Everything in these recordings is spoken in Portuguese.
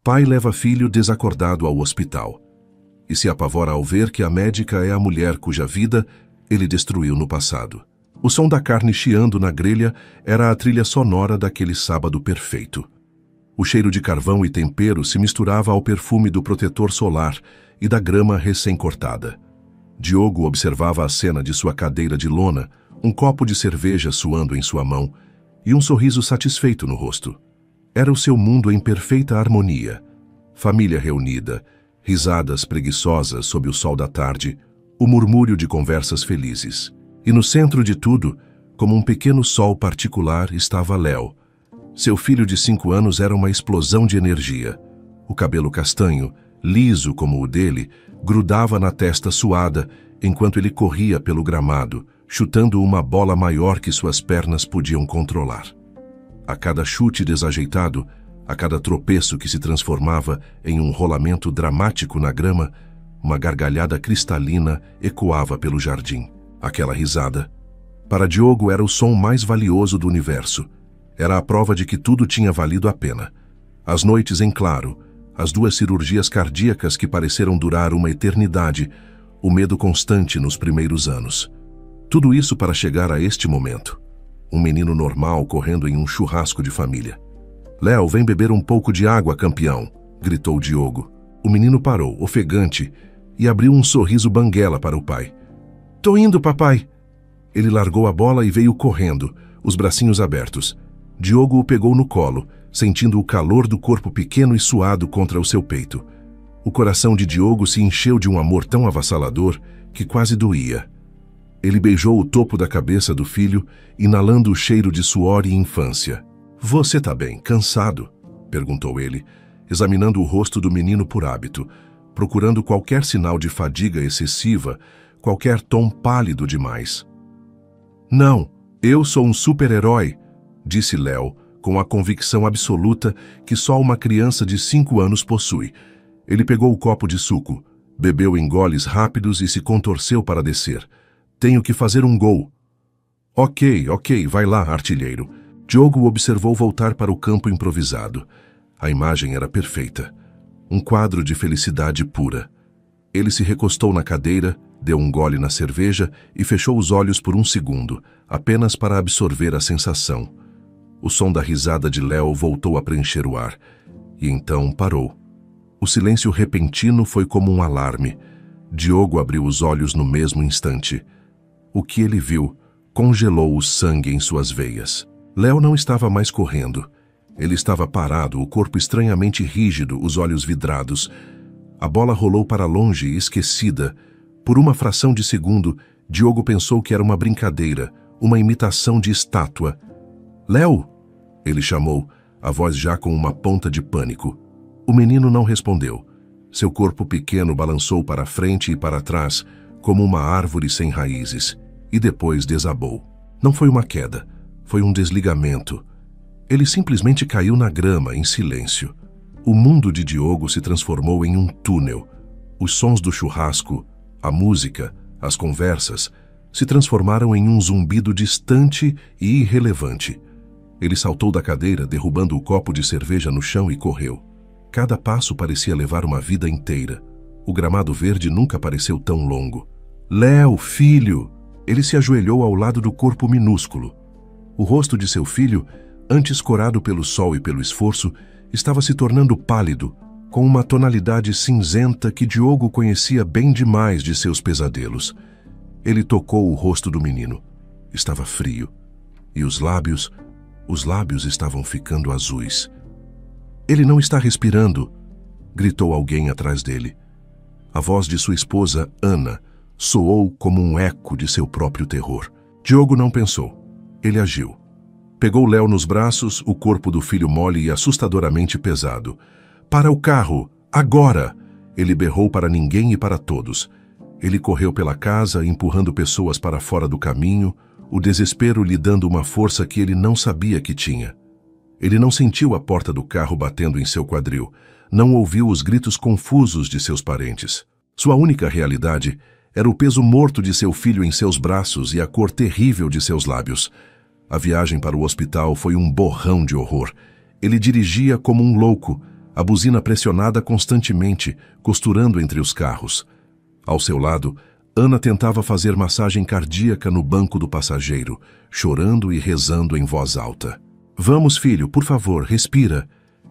Pai leva filho desacordado ao hospital e se apavora ao ver que a médica é a mulher cuja vida ele destruiu no passado. O som da carne chiando na grelha era a trilha sonora daquele sábado perfeito. O cheiro de carvão e tempero se misturava ao perfume do protetor solar e da grama recém-cortada. Diogo observava a cena de sua cadeira de lona, um copo de cerveja suando em sua mão e um sorriso satisfeito no rosto. Era o seu mundo em perfeita harmonia. Família reunida, risadas preguiçosas sob o sol da tarde, o murmúrio de conversas felizes. E no centro de tudo, como um pequeno sol particular, estava Léo. Seu filho de 5 anos era uma explosão de energia. O cabelo castanho, liso como o dele, grudava na testa suada enquanto ele corria pelo gramado, chutando uma bola maior que suas pernas podiam controlar. A cada chute desajeitado, a cada tropeço que se transformava em um rolamento dramático na grama, uma gargalhada cristalina ecoava pelo jardim. Aquela risada, para Diogo, era o som mais valioso do universo. Era a prova de que tudo tinha valido a pena. As noites em claro, as 2 cirurgias cardíacas que pareceram durar uma eternidade, o medo constante nos primeiros anos. Tudo isso para chegar a este momento. Um menino normal correndo em um churrasco de família. «Léo, vem beber um pouco de água, campeão!» gritou Diogo. O menino parou, ofegante, e abriu um sorriso banguela para o pai. «Tô indo, papai!» Ele largou a bola e veio correndo, os bracinhos abertos. Diogo o pegou no colo, sentindo o calor do corpo pequeno e suado contra o seu peito. O coração de Diogo se encheu de um amor tão avassalador que quase doía. Ele beijou o topo da cabeça do filho, inalando o cheiro de suor e infância. «Você tá bem, cansado?» perguntou ele, examinando o rosto do menino por hábito, procurando qualquer sinal de fadiga excessiva, qualquer tom pálido demais. «Não, eu sou um super-herói», disse Léo, com a convicção absoluta que só uma criança de 5 anos possui. Ele pegou o copo de suco, bebeu em goles rápidos e se contorceu para descer. «Tenho que fazer um gol». Ok, vai lá, artilheiro». Diogo observou voltar para o campo improvisado. A imagem era perfeita. Um quadro de felicidade pura. Ele se recostou na cadeira, deu um gole na cerveja e fechou os olhos por um segundo, apenas para absorver a sensação. O som da risada de Léo voltou a preencher o ar. E então parou. O silêncio repentino foi como um alarme. Diogo abriu os olhos no mesmo instante. O que ele viu congelou o sangue em suas veias. Léo não estava mais correndo. Ele estava parado, o corpo estranhamente rígido, os olhos vidrados. A bola rolou para longe, esquecida. Por uma fração de segundo, Diogo pensou que era uma brincadeira, uma imitação de estátua. «Léo!» ele chamou, a voz já com uma ponta de pânico. O menino não respondeu. Seu corpo pequeno balançou para frente e para trás, como uma árvore sem raízes, e depois desabou. Não foi uma queda, foi um desligamento. Ele simplesmente caiu na grama, em silêncio. O mundo de Diogo se transformou em um túnel. Os sons do churrasco, a música, as conversas, se transformaram em um zumbido distante e irrelevante. Ele saltou da cadeira, derrubando o copo de cerveja no chão e correu. Cada passo parecia levar uma vida inteira. O gramado verde nunca pareceu tão longo. «Léo, filho!» Ele se ajoelhou ao lado do corpo minúsculo. O rosto de seu filho, antes corado pelo sol e pelo esforço, estava se tornando pálido, com uma tonalidade cinzenta que Diogo conhecia bem demais de seus pesadelos. Ele tocou o rosto do menino. Estava frio. E os lábios estavam ficando azuis. «Ele não está respirando!» gritou alguém atrás dele. A voz de sua esposa, Ana, soou como um eco de seu próprio terror. Diogo não pensou. Ele agiu. Pegou Léo nos braços, o corpo do filho mole e assustadoramente pesado. «Para o carro! Agora!» Ele berrou para ninguém e para todos. Ele correu pela casa, empurrando pessoas para fora do caminho, o desespero lhe dando uma força que ele não sabia que tinha. Ele não sentiu a porta do carro batendo em seu quadril, não ouviu os gritos confusos de seus parentes. Sua única realidade era o peso morto de seu filho em seus braços e a cor terrível de seus lábios. A viagem para o hospital foi um borrão de horror. Ele dirigia como um louco, a buzina pressionada constantemente, costurando entre os carros. Ao seu lado, Ana tentava fazer massagem cardíaca no banco do passageiro, chorando e rezando em voz alta. "Vamos, filho, por favor, respira.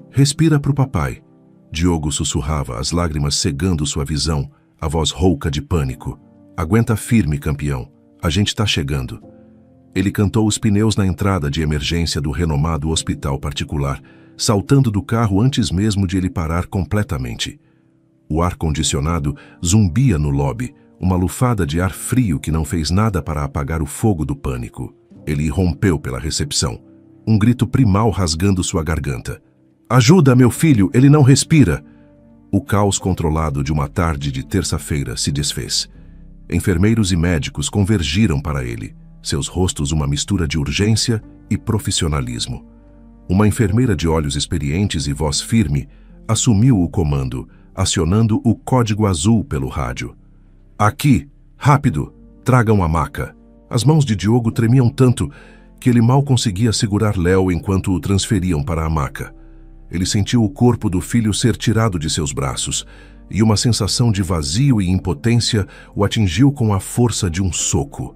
Respira pro papai." Diogo sussurrava, as lágrimas cegando sua visão, a voz rouca de pânico. "Aguenta firme, campeão. A gente tá chegando." Ele cantou os pneus na entrada de emergência do renomado hospital particular, saltando do carro antes mesmo de ele parar completamente. O ar-condicionado zumbia no lobby, uma lufada de ar frio que não fez nada para apagar o fogo do pânico. Ele irrompeu pela recepção, um grito primal rasgando sua garganta. "Ajuda, meu filho, ele não respira!" O caos controlado de uma tarde de terça-feira se desfez. Enfermeiros e médicos convergiram para ele, seus rostos uma mistura de urgência e profissionalismo. Uma enfermeira de olhos experientes e voz firme assumiu o comando, acionando o código azul pelo rádio. "Aqui, rápido, tragam a maca." As mãos de Diogo tremiam tanto que ele mal conseguia segurar Léo enquanto o transferiam para a maca. Ele sentiu o corpo do filho ser tirado de seus braços, e uma sensação de vazio e impotência o atingiu com a força de um soco.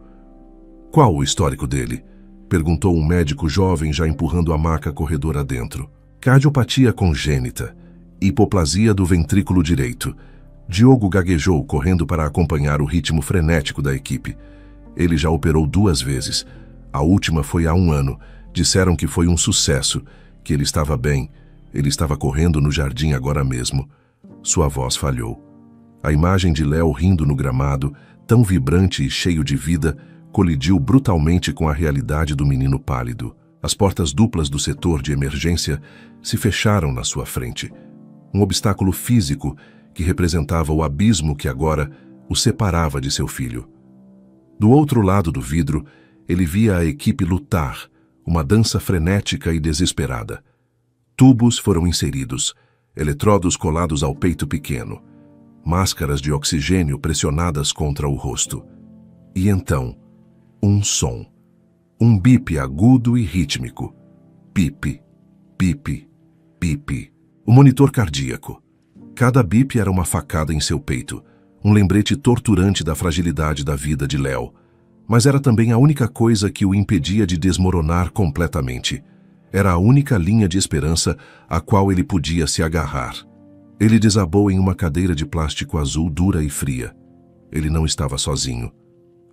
"Qual o histórico dele?" perguntou um médico jovem já empurrando a maca corredor adentro. "Cardiopatia congênita, hipoplasia do ventrículo direito." Diogo gaguejou, correndo para acompanhar o ritmo frenético da equipe. Ele já operou 2 vezes. A última foi há 1 ano. Disseram que foi um sucesso, que ele estava bem. Ele estava correndo no jardim agora mesmo. Sua voz falhou. A imagem de Léo rindo no gramado, tão vibrante e cheio de vida, colidiu brutalmente com a realidade do menino pálido. As portas duplas do setor de emergência se fecharam na sua frente. Um obstáculo físico que representava o abismo que agora o separava de seu filho. Do outro lado do vidro, ele via a equipe lutar, uma dança frenética e desesperada. Tubos foram inseridos, eletrodos colados ao peito pequeno, máscaras de oxigênio pressionadas contra o rosto. E então, um som. Um bip agudo e rítmico. Pipe, pipe, pipe. O monitor cardíaco. Cada bip era uma facada em seu peito, um lembrete torturante da fragilidade da vida de Léo. Mas era também a única coisa que o impedia de desmoronar completamente. Era a única linha de esperança a qual ele podia se agarrar. Ele desabou em uma cadeira de plástico azul dura e fria. Ele não estava sozinho.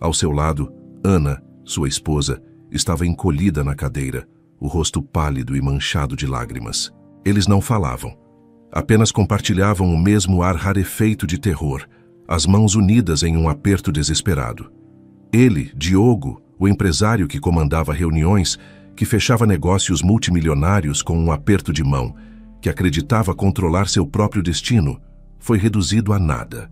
Ao seu lado, Ana, sua esposa, estava encolhida na cadeira, o rosto pálido e manchado de lágrimas. Eles não falavam. Apenas compartilhavam o mesmo ar rarefeito de terror, as mãos unidas em um aperto desesperado. Ele, Diogo, o empresário que comandava reuniões, que fechava negócios multimilionários com um aperto de mão, que acreditava controlar seu próprio destino, foi reduzido a nada.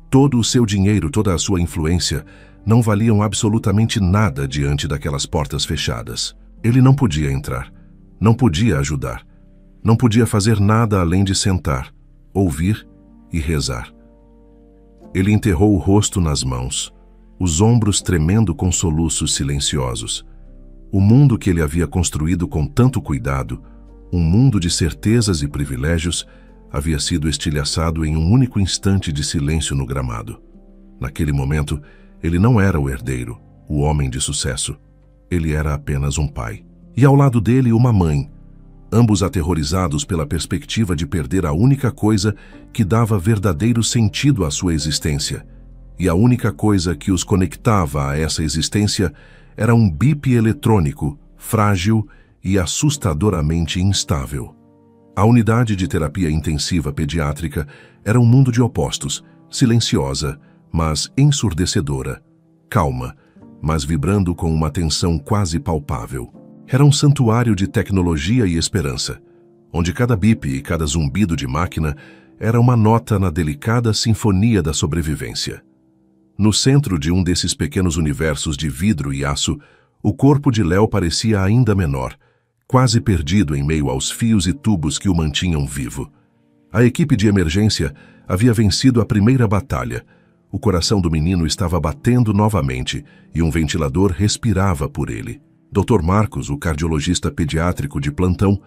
Todo o seu dinheiro, toda a sua influência, não valiam absolutamente nada diante daquelas portas fechadas. Ele não podia entrar, não podia ajudar, não podia fazer nada além de sentar, ouvir e rezar. Ele enterrou o rosto nas mãos, os ombros tremendo com soluços silenciosos. O mundo que ele havia construído com tanto cuidado, um mundo de certezas e privilégios, havia sido estilhaçado em um único instante de silêncio no gramado. Naquele momento, ele não era o herdeiro, o homem de sucesso. Ele era apenas um pai. E ao lado dele, uma mãe, ambos aterrorizados pela perspectiva de perder a única coisa que dava verdadeiro sentido à sua existência. E a única coisa que os conectava a essa existência era um bip eletrônico, frágil e assustadoramente instável. A unidade de terapia intensiva pediátrica era um mundo de opostos, silenciosa, mas ensurdecedora, calma, mas vibrando com uma tensão quase palpável. Era um santuário de tecnologia e esperança, onde cada bip e cada zumbido de máquina era uma nota na delicada sinfonia da sobrevivência. No centro de um desses pequenos universos de vidro e aço, o corpo de Léo parecia ainda menor, quase perdido em meio aos fios e tubos que o mantinham vivo. A equipe de emergência havia vencido a primeira batalha. O coração do menino estava batendo novamente e um ventilador respirava por ele. Dr. Marcos, o cardiologista pediátrico de plantão,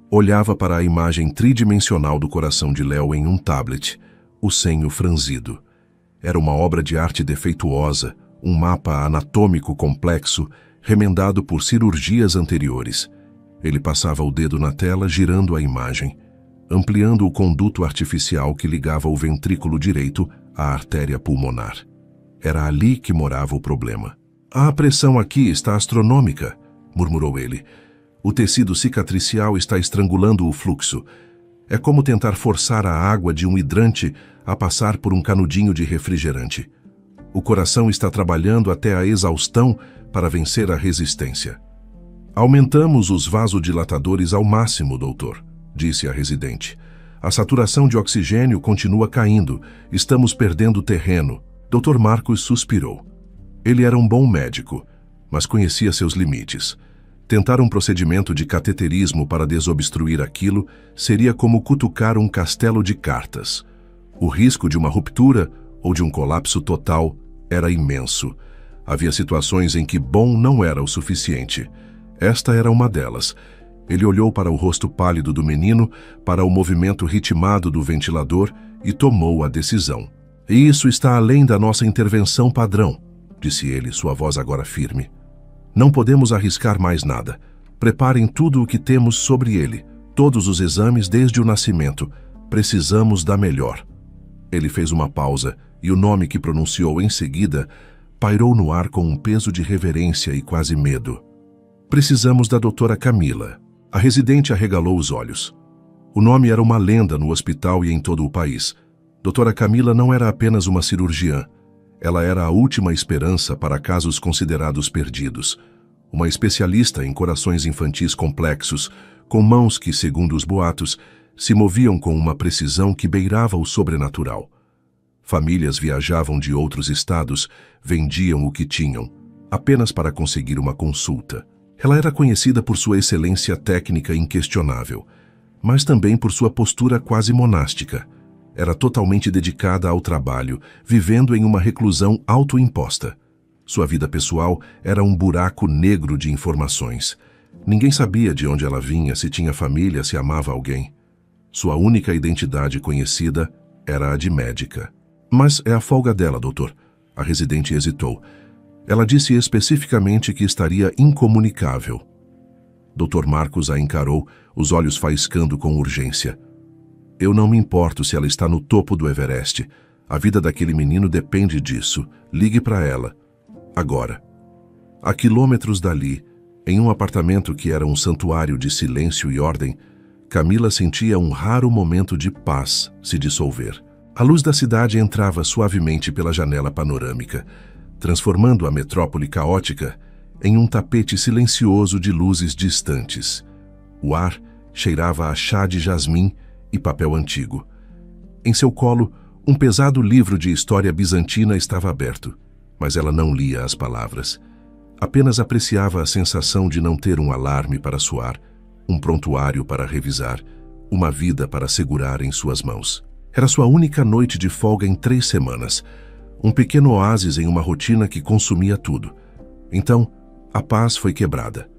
Olhava para a imagem tridimensional do coração de Léo em um tablet, o senho franzido. Era uma obra de arte defeituosa, um mapa anatômico complexo, remendado por cirurgias anteriores. Ele passava o dedo na tela, girando a imagem, ampliando o conduto artificial que ligava o ventrículo direito à artéria pulmonar. Era ali que morava o problema. "A pressão aqui está astronômica", murmurou ele. "O tecido cicatricial está estrangulando o fluxo. É como tentar forçar a água de um hidrante a passar por um canudinho de refrigerante. O coração está trabalhando até a exaustão para vencer a resistência." "Aumentamos os vasodilatadores ao máximo, doutor", disse a residente. "A saturação de oxigênio continua caindo. Estamos perdendo terreno." Dr. Marcos suspirou. Ele era um bom médico, mas conhecia seus limites. Tentar um procedimento de cateterismo para desobstruir aquilo seria como cutucar um castelo de cartas. O risco de uma ruptura ou de um colapso total era imenso. Havia situações em que bom não era o suficiente. Esta era uma delas. Ele olhou para o rosto pálido do menino, para o movimento ritmado do ventilador e tomou a decisão. "Isso está além da nossa intervenção padrão", disse ele, sua voz agora firme. "Não podemos arriscar mais nada. Preparem tudo o que temos sobre ele, todos os exames desde o nascimento. Precisamos da melhor." Ele fez uma pausa e o nome que pronunciou em seguida pairou no ar com um peso de reverência e quase medo. "Precisamos da doutora Camila." A residente arregalou os olhos. O nome era uma lenda no hospital e em todo o país. Doutora Camila não era apenas uma cirurgiã. Ela era a última esperança para casos considerados perdidos. Uma especialista em corações infantis complexos, com mãos que, segundo os boatos, se moviam com uma precisão que beirava o sobrenatural. Famílias viajavam de outros estados, vendiam o que tinham, apenas para conseguir uma consulta. Ela era conhecida por sua excelência técnica inquestionável, mas também por sua postura quase monástica. Era totalmente dedicada ao trabalho, vivendo em uma reclusão autoimposta. Sua vida pessoal era um buraco negro de informações. Ninguém sabia de onde ela vinha, se tinha família, se amava alguém. Sua única identidade conhecida era a de médica. "Mas é a folga dela, doutor." A residente hesitou. Ela disse especificamente que estaria incomunicável. Dr. Marcos a encarou, os olhos faiscando com urgência. "Eu não me importo se ela está no topo do Everest. A vida daquele menino depende disso. Ligue para ela. Agora." A quilômetros dali, em um apartamento que era um santuário de silêncio e ordem, Camila sentia um raro momento de paz se dissolver. A luz da cidade entrava suavemente pela janela panorâmica, transformando a metrópole caótica em um tapete silencioso de luzes distantes. O ar cheirava a chá de jasmim e papel antigo. Em seu colo, um pesado livro de história bizantina estava aberto, mas ela não lia as palavras. Apenas apreciava a sensação de não ter um alarme para soar, um prontuário para revisar, uma vida para segurar em suas mãos. Era sua única noite de folga em 3 semanas, um pequeno oásis em uma rotina que consumia tudo. Então, a paz foi quebrada.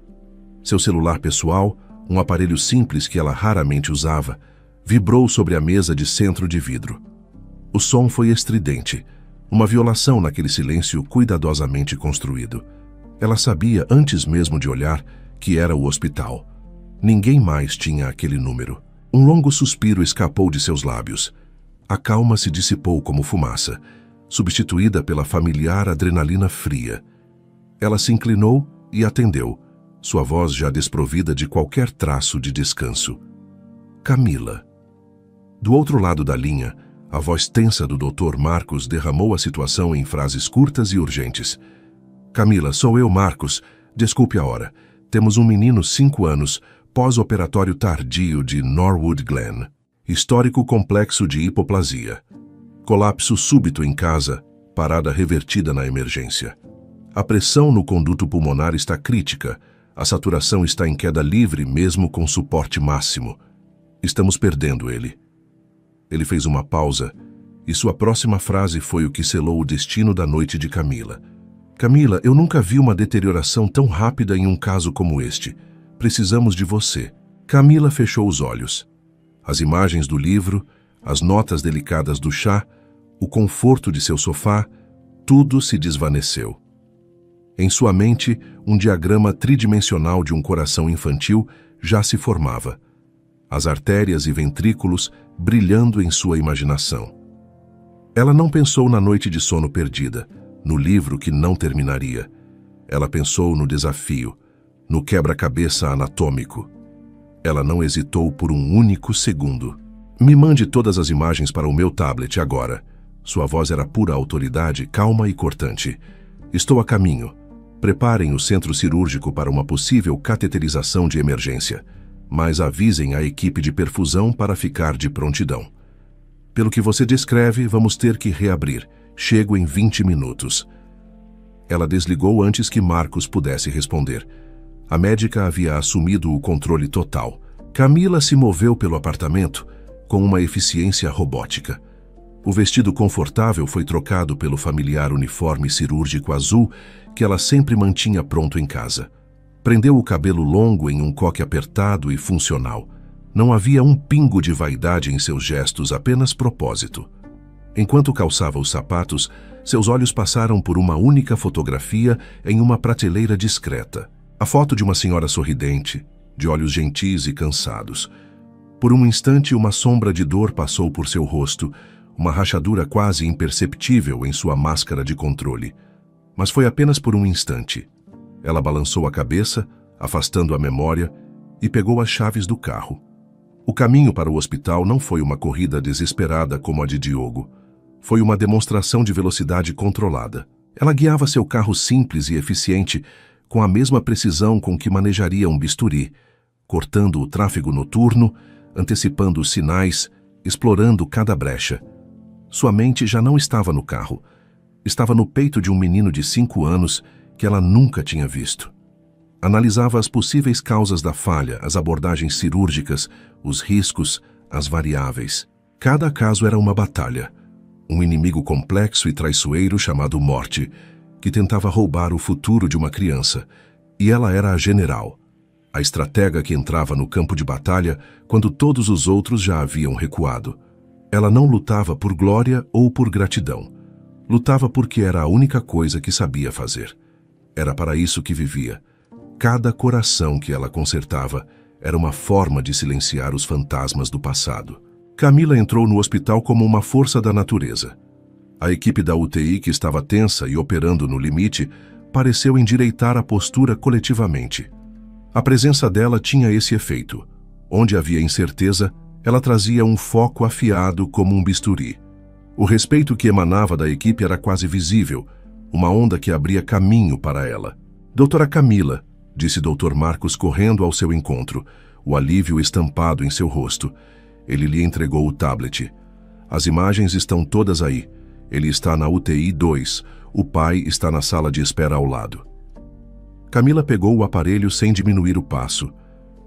Seu celular pessoal, um aparelho simples que ela raramente usava, vibrou sobre a mesa de centro de vidro. O som foi estridente, uma violação naquele silêncio cuidadosamente construído. Ela sabia, antes mesmo de olhar, que era o hospital. Ninguém mais tinha aquele número. Um longo suspiro escapou de seus lábios. A calma se dissipou como fumaça, substituída pela familiar adrenalina fria. Ela se inclinou e atendeu, sua voz já desprovida de qualquer traço de descanso. "Camila." Do outro lado da linha, a voz tensa do Dr. Marcos derramou a situação em frases curtas e urgentes. "Camila, sou eu, Marcos. Desculpe a hora. Temos um menino 5 anos, pós-operatório tardio de Norwood Glen. Histórico complexo de hipoplasia. Colapso súbito em casa, parada revertida na emergência. A pressão no conduto pulmonar está crítica, a saturação está em queda livre mesmo com suporte máximo. Estamos perdendo ele." Ele fez uma pausa, e sua próxima frase foi o que selou o destino da noite de Camila. "Camila, eu nunca vi uma deterioração tão rápida em um caso como este. Precisamos de você." Camila fechou os olhos. As imagens do livro, as notas delicadas do chá, o conforto de seu sofá, tudo se desvaneceu. Em sua mente, um diagrama tridimensional de um coração infantil já se formava. As artérias e ventrículos brilhando em sua imaginação. Ela não pensou na noite de sono perdida, no livro que não terminaria. Ela pensou no desafio, no quebra-cabeça anatômico. Ela não hesitou por um único segundo. Me mande todas as imagens para o meu tablet agora. Sua voz era pura autoridade, calma e cortante. Estou a caminho. Preparem o centro cirúrgico para uma possível cateterização de emergência, mas avisem a equipe de perfusão para ficar de prontidão. Pelo que você descreve, vamos ter que reabrir. Chego em 20 minutos. Ela desligou antes que Marcos pudesse responder. A médica havia assumido o controle total. Camila se moveu pelo apartamento com uma eficiência robótica. O vestido confortável foi trocado pelo familiar uniforme cirúrgico azul que ela sempre mantinha pronto em casa. Prendeu o cabelo longo em um coque apertado e funcional. Não havia um pingo de vaidade em seus gestos, apenas propósito. Enquanto calçava os sapatos, seus olhos passaram por uma única fotografia em uma prateleira discreta. A foto de uma senhora sorridente, de olhos gentis e cansados. Por um instante, uma sombra de dor passou por seu rosto, uma rachadura quase imperceptível em sua máscara de controle. Mas foi apenas por um instante. Ela balançou a cabeça, afastando a memória, e pegou as chaves do carro. O caminho para o hospital não foi uma corrida desesperada como a de Diogo. Foi uma demonstração de velocidade controlada. Ela guiava seu carro simples e eficiente, com a mesma precisão com que manejaria um bisturi, cortando o tráfego noturno, antecipando os sinais, explorando cada brecha. Sua mente já não estava no carro. Estava no peito de um menino de 5 anos que ela nunca tinha visto. Analisava as possíveis causas da falha, as abordagens cirúrgicas, os riscos, as variáveis. Cada caso era uma batalha. Um inimigo complexo e traiçoeiro chamado Morte, que tentava roubar o futuro de uma criança. E ela era a general, a estratega que entrava no campo de batalha quando todos os outros já haviam recuado. Ela não lutava por glória ou por gratidão. Lutava porque era a única coisa que sabia fazer. Era para isso que vivia. Cada coração que ela consertava era uma forma de silenciar os fantasmas do passado. Camila entrou no hospital como uma força da natureza. A equipe da UTI, que estava tensa e operando no limite, pareceu endireitar a postura coletivamente. A presença dela tinha esse efeito. Onde havia incerteza, ela trazia um foco afiado como um bisturi. O respeito que emanava da equipe era quase visível, uma onda que abria caminho para ela. Doutora Camila, disse Dr. Marcos correndo ao seu encontro, o alívio estampado em seu rosto. Ele lhe entregou o tablet. As imagens estão todas aí. Ele está na UTI 2. O pai está na sala de espera ao lado. Camila pegou o aparelho sem diminuir o passo.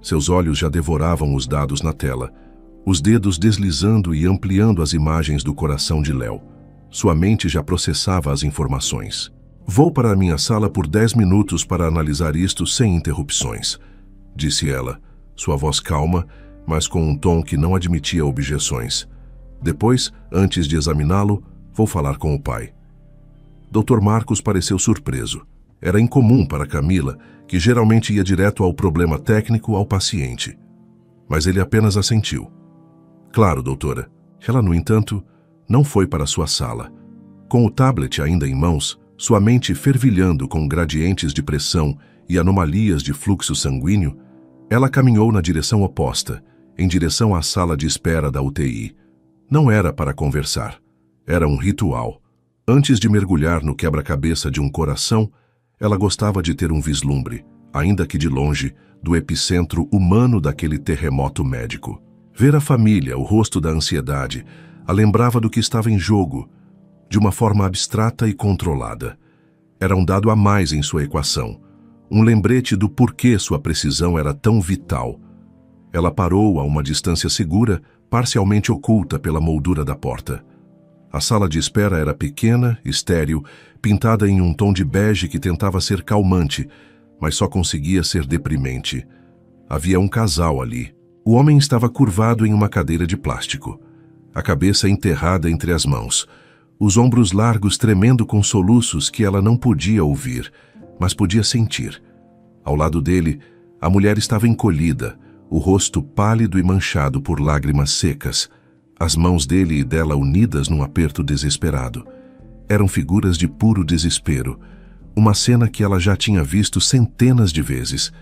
Seus olhos já devoravam os dados na tela, os dedos deslizando e ampliando as imagens do coração de Léo. Sua mente já processava as informações. Vou para a minha sala por 10 minutos para analisar isto sem interrupções, disse ela, sua voz calma, mas com um tom que não admitia objeções. Depois, antes de examiná-lo, vou falar com o pai. Dr. Marcos pareceu surpreso. Era incomum para Camila, que geralmente ia direto ao problema técnico ao paciente. Mas ele apenas assentiu. Claro, doutora. Ela, no entanto, não foi para sua sala. Com o tablet ainda em mãos, sua mente fervilhando com gradientes de pressão e anomalias de fluxo sanguíneo, ela caminhou na direção oposta, em direção à sala de espera da UTI. Não era para conversar. Era um ritual. Antes de mergulhar no quebra-cabeça de um coração, ela gostava de ter um vislumbre, ainda que de longe, do epicentro humano daquele terremoto médico. Ver a família, o rosto da ansiedade, a lembrava do que estava em jogo, de uma forma abstrata e controlada. Era um dado a mais em sua equação, um lembrete do porquê sua precisão era tão vital. Ela parou a uma distância segura, parcialmente oculta pela moldura da porta. A sala de espera era pequena, estéril, pintada em um tom de bege que tentava ser calmante, mas só conseguia ser deprimente. Havia um casal ali. O homem estava curvado em uma cadeira de plástico, a cabeça enterrada entre as mãos, os ombros largos tremendo com soluços que ela não podia ouvir, mas podia sentir. Ao lado dele, a mulher estava encolhida, o rosto pálido e manchado por lágrimas secas, as mãos dele e dela unidas num aperto desesperado. Eram figuras de puro desespero, uma cena que ela já tinha visto centenas de vezes,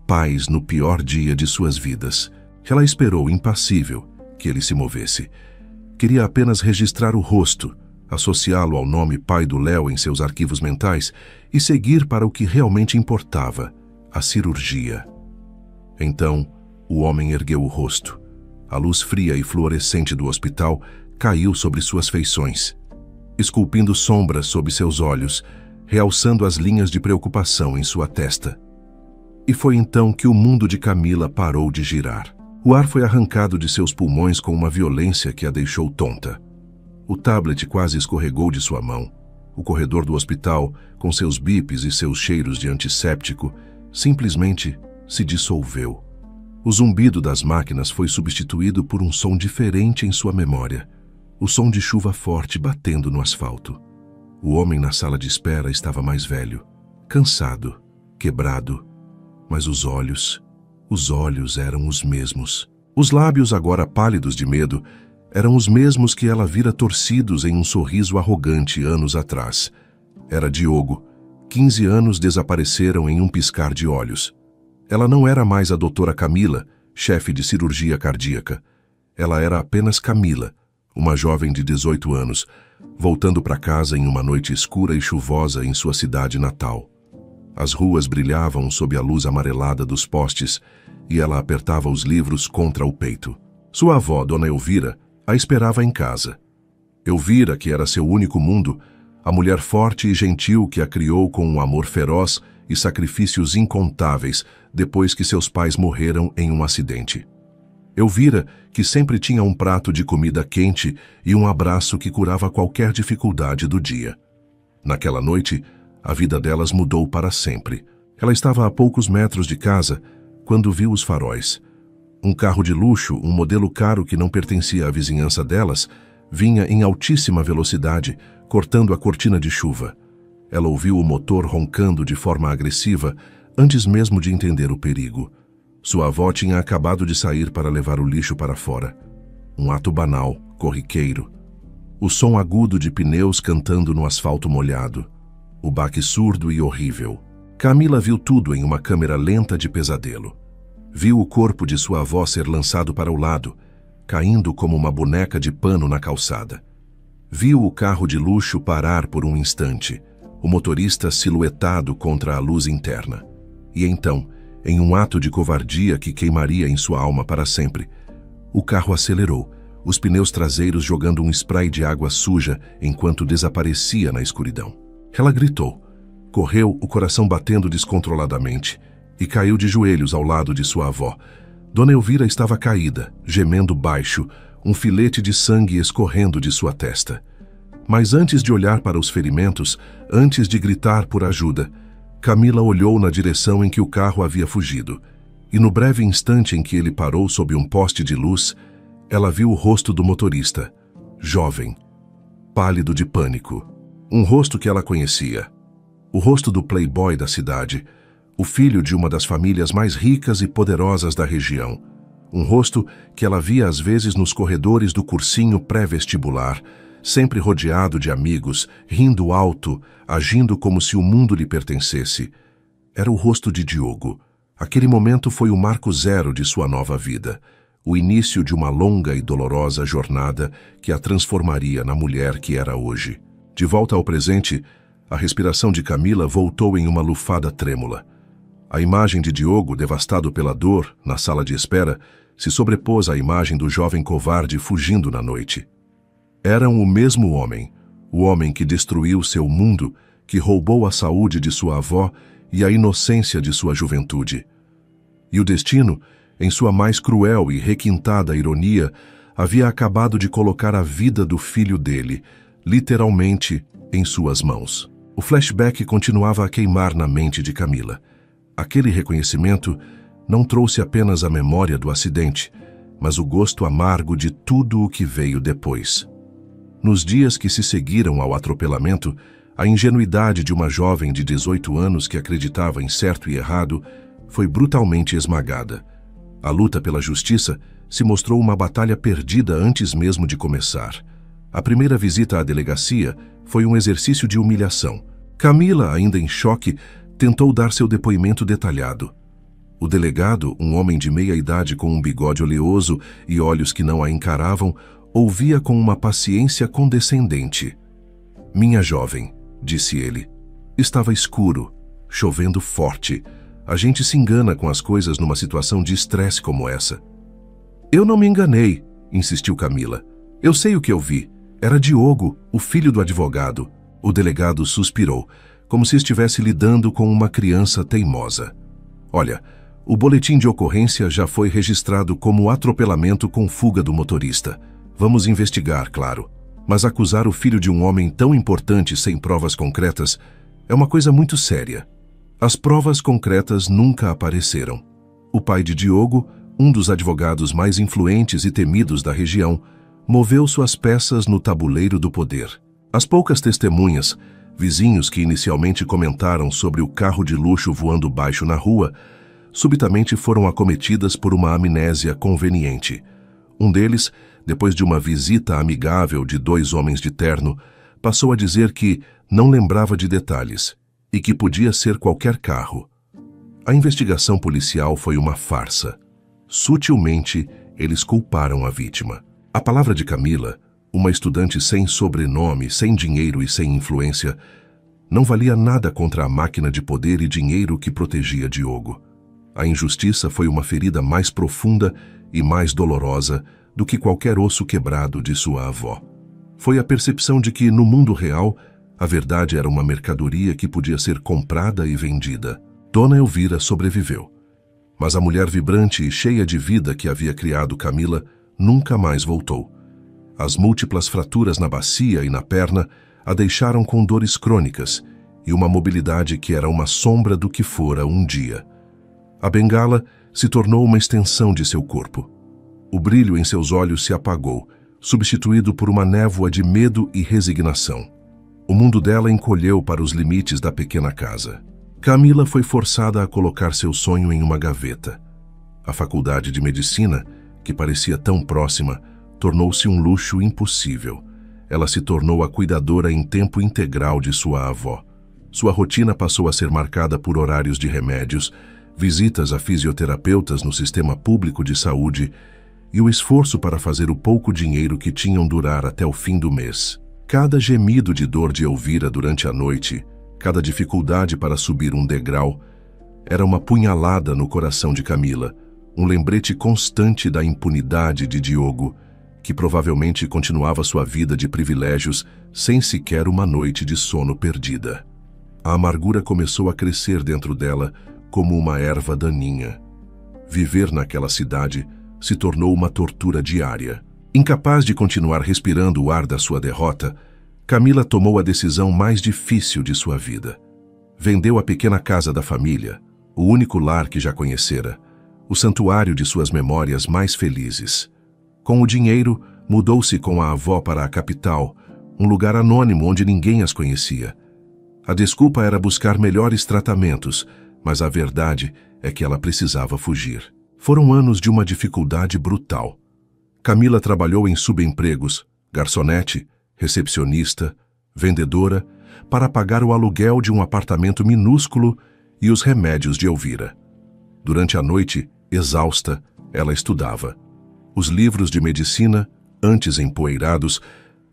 pais no pior dia de suas vidas. Ela esperou, impassível, que ele se movesse. Queria apenas registrar o rosto, associá-lo ao nome pai do Léo em seus arquivos mentais e seguir para o que realmente importava, a cirurgia. Então, o homem ergueu o rosto. A luz fria e fluorescente do hospital caiu sobre suas feições, esculpindo sombras sob seus olhos, realçando as linhas de preocupação em sua testa. E foi então que o mundo de Camila parou de girar. O ar foi arrancado de seus pulmões com uma violência que a deixou tonta. O tablet quase escorregou de sua mão. O corredor do hospital, com seus bips e seus cheiros de antisséptico, simplesmente se dissolveu. O zumbido das máquinas foi substituído por um som diferente em sua memória. O som de chuva forte batendo no asfalto. O homem na sala de espera estava mais velho, cansado, quebrado, mas os olhos eram os mesmos. Os lábios, agora pálidos de medo, eram os mesmos que ela vira torcidos em um sorriso arrogante anos atrás. Era Diogo. 15 anos desapareceram em um piscar de olhos. Ela não era mais a doutora Camila, chefe de cirurgia cardíaca. Ela era apenas Camila, uma jovem de 18 anos, voltando para casa em uma noite escura e chuvosa em sua cidade natal. As ruas brilhavam sob a luz amarelada dos postes e ela apertava os livros contra o peito. Sua avó, Dona Elvira, a esperava em casa. Elvira, que era seu único mundo, a mulher forte e gentil que a criou com um amor feroz e sacrifícios incontáveis depois que seus pais morreram em um acidente. Elvira, que sempre tinha um prato de comida quente e um abraço que curava qualquer dificuldade do dia. Naquela noite, a vida delas mudou para sempre. Ela estava a poucos metros de casa quando viu os faróis. Um carro de luxo, um modelo caro que não pertencia à vizinhança delas, vinha em altíssima velocidade, cortando a cortina de chuva. Ela ouviu o motor roncando de forma agressiva antes mesmo de entender o perigo. Sua avó tinha acabado de sair para levar o lixo para fora. Um ato banal, corriqueiro. O som agudo de pneus cantando no asfalto molhado. O baque surdo e horrível. Camila viu tudo em uma câmera lenta de pesadelo. Viu o corpo de sua avó ser lançado para o lado, caindo como uma boneca de pano na calçada. Viu o carro de luxo parar por um instante, o motorista silhuetado contra a luz interna. E então, em um ato de covardia que queimaria em sua alma para sempre, o carro acelerou, os pneus traseiros jogando um spray de água suja enquanto desaparecia na escuridão. Ela gritou, correu, o coração batendo descontroladamente, e caiu de joelhos ao lado de sua avó. Dona Elvira estava caída, gemendo baixo, um filete de sangue escorrendo de sua testa. Mas antes de olhar para os ferimentos, antes de gritar por ajuda, Camila olhou na direção em que o carro havia fugido, e no breve instante em que ele parou sob um poste de luz, ela viu o rosto do motorista, jovem, pálido de pânico. Um rosto que ela conhecia. O rosto do playboy da cidade, o filho de uma das famílias mais ricas e poderosas da região. Um rosto que ela via às vezes nos corredores do cursinho pré-vestibular, sempre rodeado de amigos, rindo alto, agindo como se o mundo lhe pertencesse. Era o rosto de Diogo. Aquele momento foi o marco zero de sua nova vida, o início de uma longa e dolorosa jornada que a transformaria na mulher que era hoje. De volta ao presente, a respiração de Camila voltou em uma lufada trêmula. A imagem de Diogo, devastado pela dor, na sala de espera, se sobrepôs à imagem do jovem covarde fugindo na noite. Eram o mesmo homem, o homem que destruiu seu mundo, que roubou a saúde de sua avó e a inocência de sua juventude. E o destino, em sua mais cruel e requintada ironia, havia acabado de colocar a vida do filho dele, literalmente, em suas mãos. O flashback continuava a queimar na mente de Camila. Aquele reconhecimento, não trouxe apenas a memória do acidente, mas o gosto amargo de tudo o que veio depois. Nos dias que se seguiram ao atropelamento, a ingenuidade de uma jovem de 18 anos que acreditava em certo e errado foi brutalmente esmagada. A luta pela justiça se mostrou uma batalha perdida antes mesmo de começar. A primeira visita à delegacia foi um exercício de humilhação. Camila, ainda em choque, tentou dar seu depoimento detalhado. O delegado, um homem de meia idade com um bigode oleoso e olhos que não a encaravam, ouvia com uma paciência condescendente. "Minha jovem", disse ele, "estava escuro, chovendo forte. A gente se engana com as coisas numa situação de estresse como essa." "Eu não me enganei", insistiu Camila. "Eu sei o que eu vi. Era Diogo, o filho do advogado." O delegado suspirou, como se estivesse lidando com uma criança teimosa. "Olha, o boletim de ocorrência já foi registrado como atropelamento com fuga do motorista. Vamos investigar, claro. Mas acusar o filho de um homem tão importante sem provas concretas é uma coisa muito séria." As provas concretas nunca apareceram. O pai de Diogo, um dos advogados mais influentes e temidos da região, moveu suas peças no tabuleiro do poder. As poucas testemunhas, vizinhos que inicialmente comentaram sobre o carro de luxo voando baixo na rua, subitamente foram acometidas por uma amnésia conveniente. Um deles, depois de uma visita amigável de 2 homens de terno, passou a dizer que não lembrava de detalhes e que podia ser qualquer carro. A investigação policial foi uma farsa. Sutilmente, eles culparam a vítima. A palavra de Camila, uma estudante sem sobrenome, sem dinheiro e sem influência, não valia nada contra a máquina de poder e dinheiro que protegia Diogo. A injustiça foi uma ferida mais profunda e mais dolorosa do que qualquer osso quebrado de sua avó. Foi a percepção de que, no mundo real, a verdade era uma mercadoria que podia ser comprada e vendida. Dona Elvira sobreviveu. Mas a mulher vibrante e cheia de vida que havia criado Camila nunca mais voltou. As múltiplas fraturas na bacia e na perna a deixaram com dores crônicas e uma mobilidade que era uma sombra do que fora um dia. A bengala se tornou uma extensão de seu corpo. O brilho em seus olhos se apagou, substituído por uma névoa de medo e resignação. O mundo dela encolheu para os limites da pequena casa. Camila foi forçada a colocar seu sonho em uma gaveta. A faculdade de medicina, que parecia tão próxima, tornou-se um luxo impossível. Ela se tornou a cuidadora em tempo integral de sua avó. Sua rotina passou a ser marcada por horários de remédios, visitas a fisioterapeutas no sistema público de saúde e o esforço para fazer o pouco dinheiro que tinham durar até o fim do mês. Cada gemido de dor de Elvira durante a noite, cada dificuldade para subir um degrau, era uma punhalada no coração de Camila, um lembrete constante da impunidade de Diogo, que provavelmente continuava sua vida de privilégios sem sequer uma noite de sono perdida. A amargura começou a crescer dentro dela como uma erva daninha. Viver naquela cidade se tornou uma tortura diária. Incapaz de continuar respirando o ar da sua derrota, Camila tomou a decisão mais difícil de sua vida. Vendeu a pequena casa da família, o único lar que já conhecera, o santuário de suas memórias mais felizes. Com o dinheiro, mudou-se com a avó para a capital, um lugar anônimo onde ninguém as conhecia. A desculpa era buscar melhores tratamentos, mas a verdade é que ela precisava fugir. Foram anos de uma dificuldade brutal. Camila trabalhou em subempregos, garçonete, recepcionista, vendedora, para pagar o aluguel de um apartamento minúsculo e os remédios de Elvira. Durante a noite, exausta, ela estudava. Os livros de medicina, antes empoeirados,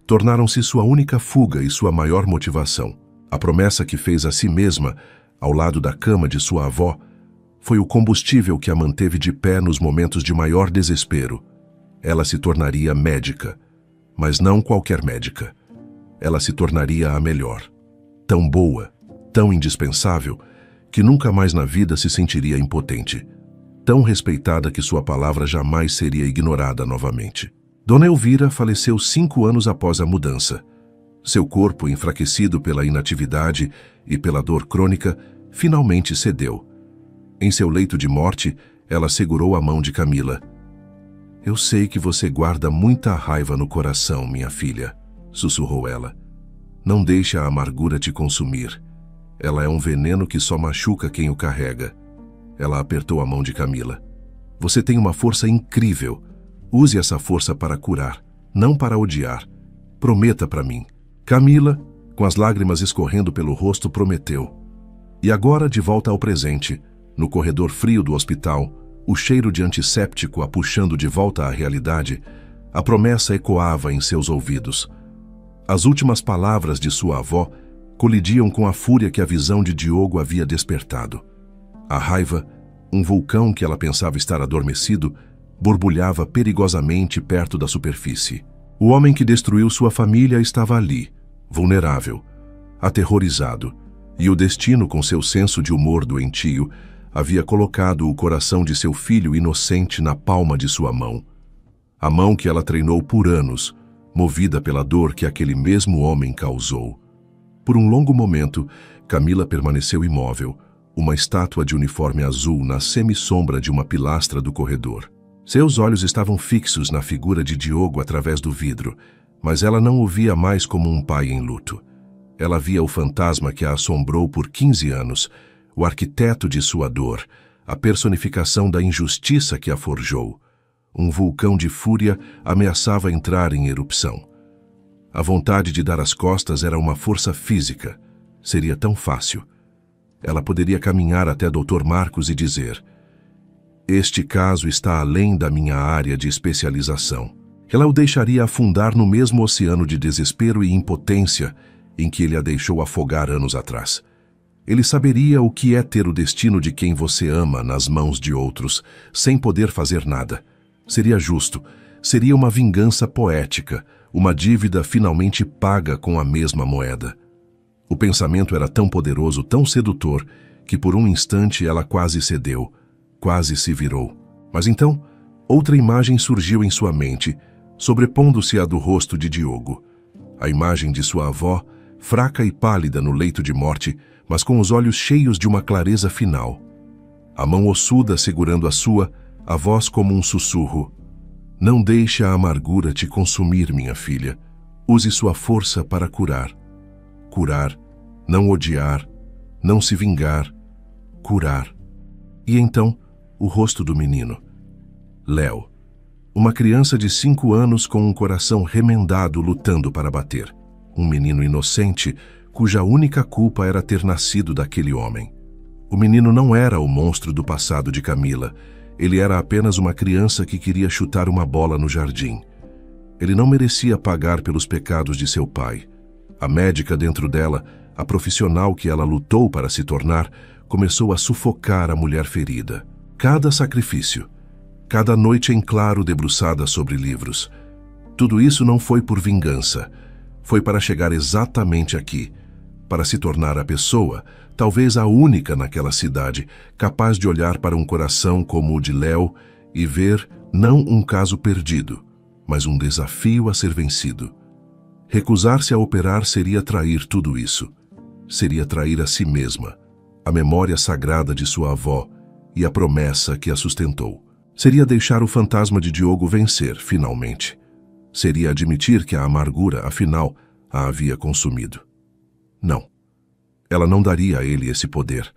tornaram-se sua única fuga e sua maior motivação. A promessa que fez a si mesma, ao lado da cama de sua avó, foi o combustível que a manteve de pé nos momentos de maior desespero. Ela se tornaria médica, mas não qualquer médica. Ela se tornaria a melhor. Tão boa, tão indispensável, que nunca mais na vida se sentiria impotente. Tão respeitada que sua palavra jamais seria ignorada novamente. Dona Elvira faleceu 5 anos após a mudança. Seu corpo, enfraquecido pela inatividade e pela dor crônica, finalmente cedeu. Em seu leito de morte, ela segurou a mão de Camila. Eu sei que você guarda muita raiva no coração, minha filha, sussurrou ela. Não deixe a amargura te consumir. Ela é um veneno que só machuca quem o carrega. Ela apertou a mão de Camila. Você tem uma força incrível. Use essa força para curar, não para odiar. Prometa para mim. Camila, com as lágrimas escorrendo pelo rosto, prometeu. E agora, de volta ao presente, no corredor frio do hospital, o cheiro de antisséptico a puxando de volta à realidade, a promessa ecoava em seus ouvidos. As últimas palavras de sua avó colidiam com a fúria que a visão de Diogo havia despertado. A raiva, um vulcão que ela pensava estar adormecido, borbulhava perigosamente perto da superfície. O homem que destruiu sua família estava ali, vulnerável, aterrorizado, e o destino, com seu senso de humor doentio, havia colocado o coração de seu filho inocente na palma de sua mão. A mão que ela treinou por anos, movida pela dor que aquele mesmo homem causou. Por um longo momento, Camila permaneceu imóvel, uma estátua de uniforme azul na semi-sombra de uma pilastra do corredor. Seus olhos estavam fixos na figura de Diogo através do vidro, mas ela não o via mais como um pai em luto. Ela via o fantasma que a assombrou por 15 anos, o arquiteto de sua dor, a personificação da injustiça que a forjou. Um vulcão de fúria ameaçava entrar em erupção. A vontade de dar as costas era uma força física. Seria tão fácil. Ela poderia caminhar até Dr. Marcos e dizer: este caso está além da minha área de especialização. Ela o deixaria afundar no mesmo oceano de desespero e impotência em que ele a deixou afogar anos atrás. Ele saberia o que é ter o destino de quem você ama nas mãos de outros, sem poder fazer nada. Seria justo, seria uma vingança poética, uma dívida finalmente paga com a mesma moeda. O pensamento era tão poderoso, tão sedutor, que por um instante ela quase cedeu, quase se virou. Mas então, outra imagem surgiu em sua mente, sobrepondo-se à do rosto de Diogo. A imagem de sua avó, fraca e pálida no leito de morte, mas com os olhos cheios de uma clareza final. A mão ossuda segurando a sua, a voz como um sussurro. Não deixe a amargura te consumir, minha filha. Use sua força para curar. Curar, não odiar, não se vingar. Curar. E então, o rosto do menino. Léo. Uma criança de 5 anos com um coração remendado lutando para bater. Um menino inocente, cuja única culpa era ter nascido daquele homem. O menino não era o monstro do passado de Camila. Ele era apenas uma criança que queria chutar uma bola no jardim. Ele não merecia pagar pelos pecados de seu pai. A médica dentro dela, a profissional que ela lutou para se tornar, começou a sufocar a mulher ferida. Cada sacrifício, cada noite em claro debruçada sobre livros. Tudo isso não foi por vingança. Foi para chegar exatamente aqui, para se tornar a pessoa, talvez a única naquela cidade, capaz de olhar para um coração como o de Léo e ver não um caso perdido, mas um desafio a ser vencido. Recusar-se a operar seria trair tudo isso. Seria trair a si mesma, a memória sagrada de sua avó e a promessa que a sustentou. Seria deixar o fantasma de Diogo vencer, finalmente. Seria admitir que a amargura, afinal, a havia consumido. Não. Ela não daria a ele esse poder.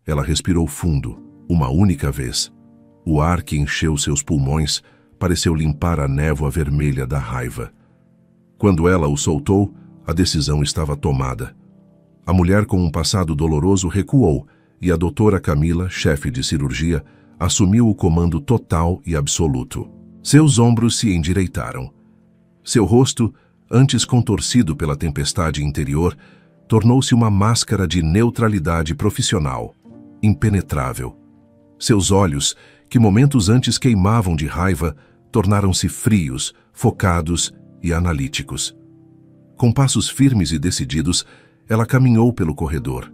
Ela respirou fundo, uma única vez. O ar que encheu seus pulmões pareceu limpar a névoa vermelha da raiva. Quando ela o soltou, a decisão estava tomada. A mulher com um passado doloroso recuou e a doutora Camila, chefe de cirurgia, assumiu o comando total e absoluto. Seus ombros se endireitaram. Seu rosto, antes contorcido pela tempestade interior, tornou-se uma máscara de neutralidade profissional, impenetrável. Seus olhos, que momentos antes queimavam de raiva, tornaram-se frios, focados e analíticos. Com passos firmes e decididos, ela caminhou pelo corredor.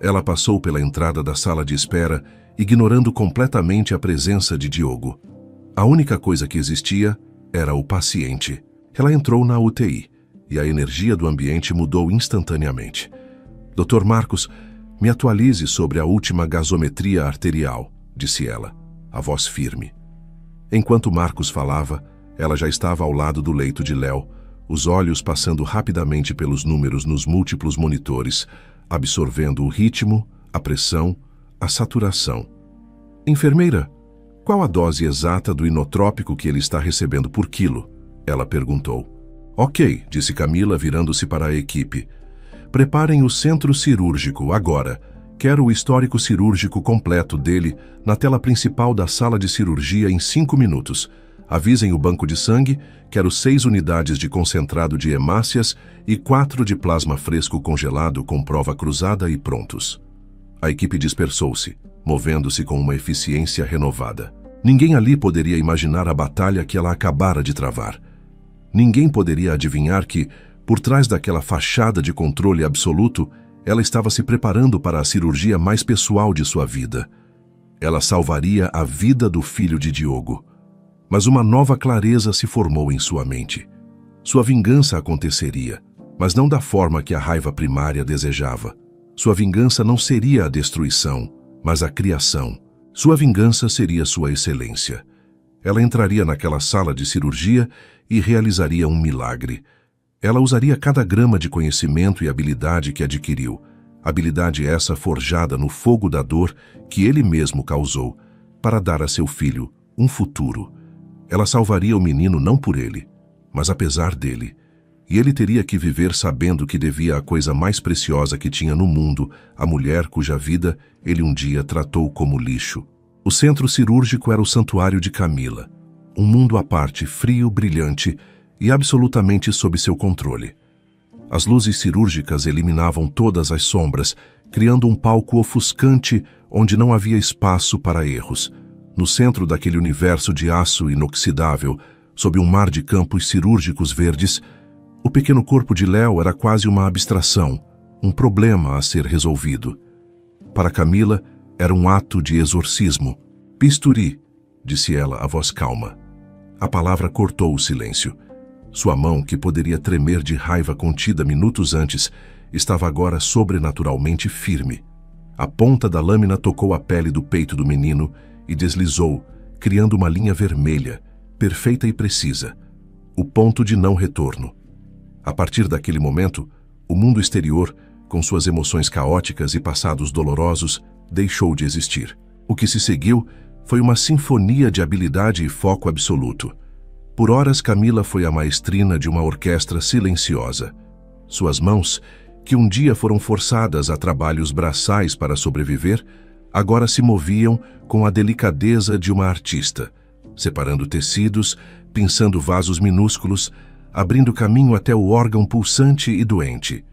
Ela passou pela entrada da sala de espera, ignorando completamente a presença de Diogo. A única coisa que existia era o paciente. Ela entrou na UTI e a energia do ambiente mudou instantaneamente. Dr. Marcos, me atualize sobre a última gasometria arterial, disse ela, a voz firme. Enquanto Marcos falava, ela já estava ao lado do leito de Léo, os olhos passando rapidamente pelos números nos múltiplos monitores, absorvendo o ritmo, a pressão, a saturação. Enfermeira, qual a dose exata do inotrópico que ele está recebendo por quilo? Ela perguntou. Ok, disse Camila, virando-se para a equipe. Preparem o centro cirúrgico agora. Quero o histórico cirúrgico completo dele na tela principal da sala de cirurgia em 5 minutos. Avisem o banco de sangue, quero 6 unidades de concentrado de hemácias e 4 de plasma fresco congelado com prova cruzada e prontos. A equipe dispersou-se, movendo-se com uma eficiência renovada. Ninguém ali poderia imaginar a batalha que ela acabara de travar. Ninguém poderia adivinhar que, por trás daquela fachada de controle absoluto, ela estava se preparando para a cirurgia mais pessoal de sua vida. Ela salvaria a vida do filho de Diogo. Mas uma nova clareza se formou em sua mente. Sua vingança aconteceria, mas não da forma que a raiva primária desejava. Sua vingança não seria a destruição, mas a criação. Sua vingança seria sua excelência. Ela entraria naquela sala de cirurgia e realizaria um milagre. Ela usaria cada grama de conhecimento e habilidade que adquiriu, habilidade essa forjada no fogo da dor que ele mesmo causou, para dar a seu filho um futuro. Ela salvaria o menino não por ele, mas apesar dele. E ele teria que viver sabendo que devia a coisa mais preciosa que tinha no mundo, a mulher cuja vida ele um dia tratou como lixo. O centro cirúrgico era o santuário de Camila, um mundo à parte, frio, brilhante e absolutamente sob seu controle. As luzes cirúrgicas eliminavam todas as sombras, criando um palco ofuscante onde não havia espaço para erros. No centro daquele universo de aço inoxidável, sob um mar de campos cirúrgicos verdes, o pequeno corpo de Léo era quase uma abstração, um problema a ser resolvido. Para Camila, era um ato de exorcismo. Bisturi, disse ela, a voz calma. A palavra cortou o silêncio. Sua mão, que poderia tremer de raiva contida minutos antes, estava agora sobrenaturalmente firme. A ponta da lâmina tocou a pele do peito do menino e deslizou, criando uma linha vermelha, perfeita e precisa. O ponto de não retorno. A partir daquele momento, o mundo exterior, com suas emoções caóticas e passados dolorosos, deixou de existir. O que se seguiu foi uma sinfonia de habilidade e foco absoluto. Por horas, Camila foi a maestrina de uma orquestra silenciosa. Suas mãos, que um dia foram forçadas a trabalhos braçais para sobreviver, agora se moviam com a delicadeza de uma artista, separando tecidos, pinçando vasos minúsculos, abrindo caminho até o órgão pulsante e doente.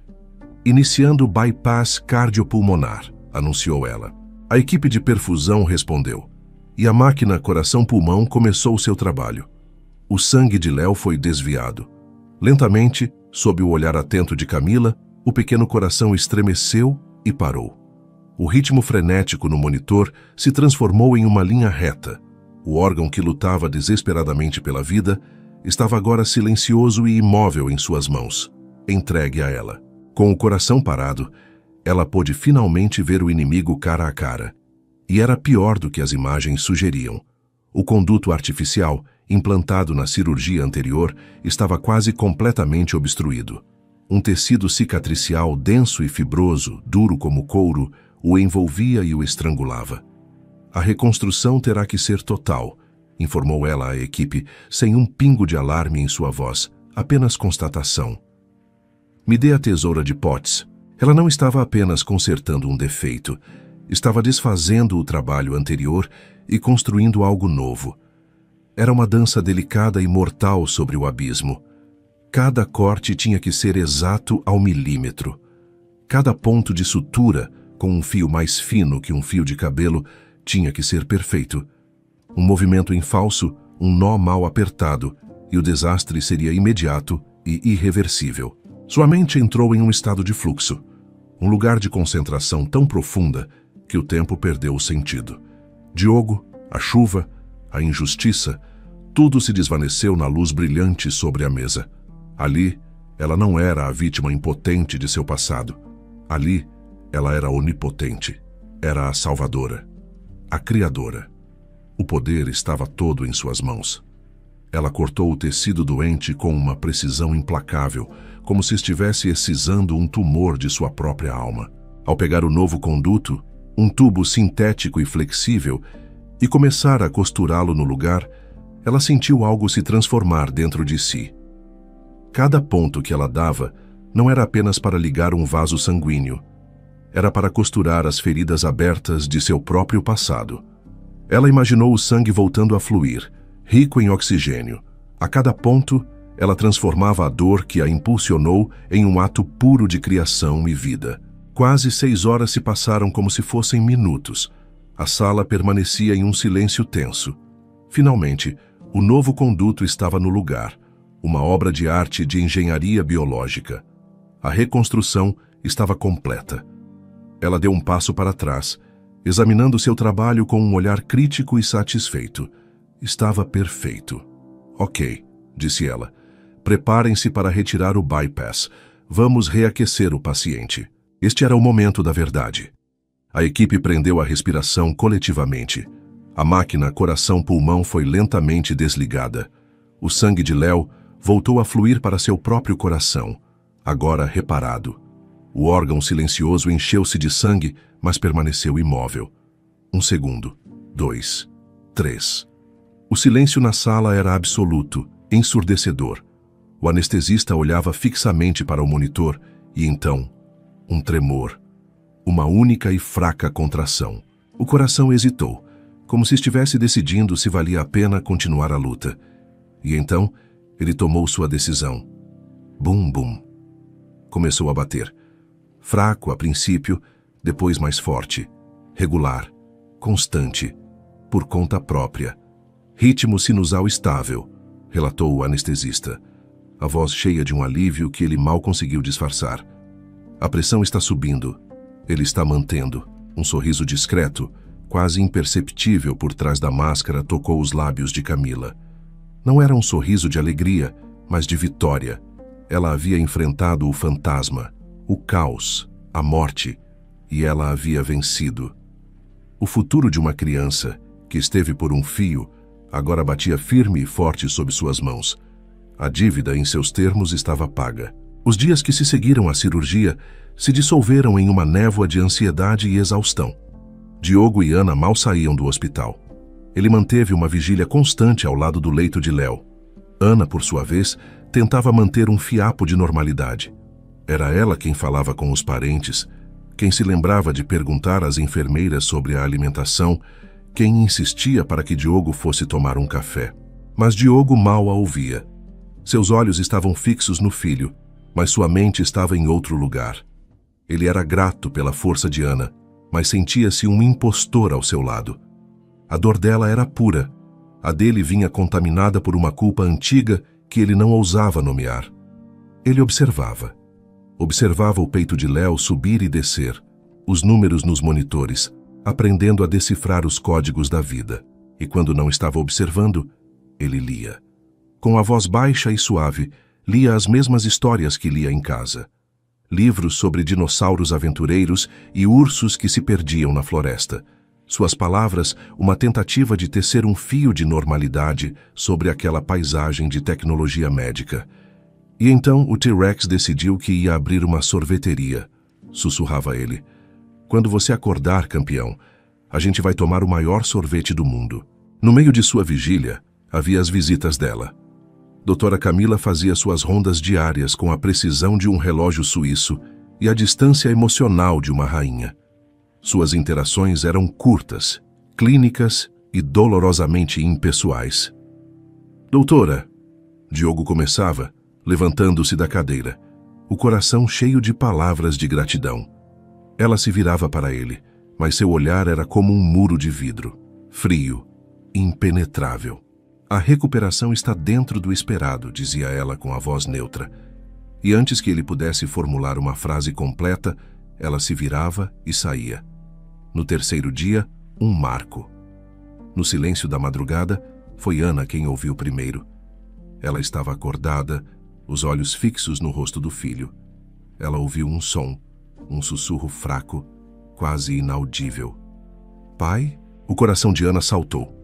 Iniciando o bypass cardiopulmonar, anunciou ela. A equipe de perfusão respondeu, e a máquina coração-pulmão começou seu trabalho. O sangue de Léo foi desviado. Lentamente, sob o olhar atento de Camila, o pequeno coração estremeceu e parou. O ritmo frenético no monitor se transformou em uma linha reta. O órgão que lutava desesperadamente pela vida estava agora silencioso e imóvel em suas mãos, entregue a ela. Com o coração parado, ela pôde finalmente ver o inimigo cara a cara. E era pior do que as imagens sugeriam. O conduto artificial, implantado na cirurgia anterior, estava quase completamente obstruído. Um tecido cicatricial denso e fibroso, duro como couro, o envolvia e o estrangulava. A reconstrução terá que ser total, informou ela à equipe, sem um pingo de alarme em sua voz, apenas constatação. Me dê a tesoura de Potts. Ela não estava apenas consertando um defeito, estava desfazendo o trabalho anterior e construindo algo novo. Era uma dança delicada e mortal sobre o abismo. Cada corte tinha que ser exato ao milímetro. Cada ponto de sutura, com um fio mais fino que um fio de cabelo, tinha que ser perfeito. Um movimento em falso, um nó mal apertado, e o desastre seria imediato e irreversível. Sua mente entrou em um estado de fluxo, um lugar de concentração tão profunda que o tempo perdeu o sentido. Diogo, a chuva, a injustiça, tudo se desvaneceu na luz brilhante sobre a mesa. Ali, ela não era a vítima impotente de seu passado. Ali, ela era onipotente. Era a salvadora. a Criadora. O poder estava todo em suas mãos. Ela cortou o tecido doente com uma precisão implacável, como se estivesse excisando um tumor de sua própria alma. Ao pegar o novo conduto, um tubo sintético e flexível, e começar a costurá-lo no lugar, ela sentiu algo se transformar dentro de si. Cada ponto que ela dava não era apenas para ligar um vaso sanguíneo. Era para costurar as feridas abertas de seu próprio passado. Ela imaginou o sangue voltando a fluir, rico em oxigênio. A cada ponto, ela transformava a dor que a impulsionou em um ato puro de criação e vida. Quase 6 horas se passaram como se fossem minutos. A sala permanecia em um silêncio tenso. Finalmente, o novo conduto estava no lugar, uma obra de arte de engenharia biológica. A reconstrução estava completa. Ela deu um passo para trás, examinando seu trabalho com um olhar crítico e satisfeito. Estava perfeito. Ok, disse ela. Preparem-se para retirar o bypass. Vamos reaquecer o paciente. Este era o momento da verdade. A equipe prendeu a respiração coletivamente. A máquina coração-pulmão foi lentamente desligada. O sangue de Léo voltou a fluir para seu próprio coração, agora reparado. O órgão silencioso encheu-se de sangue, mas permaneceu imóvel. 1 segundo, 2, 3. O silêncio na sala era absoluto, ensurdecedor. O anestesista olhava fixamente para o monitor e então, um tremor. Uma única e fraca contração. O coração hesitou, como se estivesse decidindo se valia a pena continuar a luta. E então, ele tomou sua decisão. Bum, bum. Começou a bater. Fraco a princípio, depois mais forte. Regular. Constante. Por conta própria. Ritmo sinusal estável, relatou o anestesista. A voz cheia de um alívio que ele mal conseguiu disfarçar. A pressão está subindo. Ele está mantendo. Um sorriso discreto, quase imperceptível por trás da máscara, tocou os lábios de Camila. Não era um sorriso de alegria, mas de vitória. Ela havia enfrentado o fantasma, o caos, a morte, e ela havia vencido. O futuro de uma criança, que esteve por um fio, agora batia firme e forte sob suas mãos. A dívida, em seus termos, estava paga. Os dias que se seguiram à cirurgia se dissolveram em uma névoa de ansiedade e exaustão. Diogo e Ana mal saíam do hospital. Ele manteve uma vigília constante ao lado do leito de Léo. Ana, por sua vez, tentava manter um fiapo de normalidade. Era ela quem falava com os parentes, quem se lembrava de perguntar às enfermeiras sobre a alimentação, quem insistia para que Diogo fosse tomar um café. Mas Diogo mal a ouvia. Seus olhos estavam fixos no filho, mas sua mente estava em outro lugar. Ele era grato pela força de Ana, mas sentia-se um impostor ao seu lado. A dor dela era pura. A dele vinha contaminada por uma culpa antiga que ele não ousava nomear. Ele observava. Observava o peito de Léo subir e descer, os números nos monitores, aprendendo a decifrar os códigos da vida. E quando não estava observando, ele lia. Com a voz baixa e suave, lia as mesmas histórias que lia em casa. Livros sobre dinossauros aventureiros e ursos que se perdiam na floresta. Suas palavras, uma tentativa de tecer um fio de normalidade sobre aquela paisagem de tecnologia médica. E então o T-Rex decidiu que ia abrir uma sorveteria, sussurrava ele. Quando você acordar, campeão, a gente vai tomar o maior sorvete do mundo. No meio de sua vigília, havia as visitas dela. Doutora Camila fazia suas rondas diárias com a precisão de um relógio suíço e a distância emocional de uma rainha. Suas interações eram curtas, clínicas e dolorosamente impessoais. Doutora, Diogo começava, levantando-se da cadeira, o coração cheio de palavras de gratidão. Ela se virava para ele, mas seu olhar era como um muro de vidro, frio, impenetrável. A recuperação está dentro do esperado, dizia ela com a voz neutra. E antes que ele pudesse formular uma frase completa, ela se virava e saía. No terceiro dia, um marco. No silêncio da madrugada, foi Ana quem ouviu primeiro. Ela estava acordada, os olhos fixos no rosto do filho. Ela ouviu um som, um sussurro fraco, quase inaudível. Pai? O coração de Ana saltou.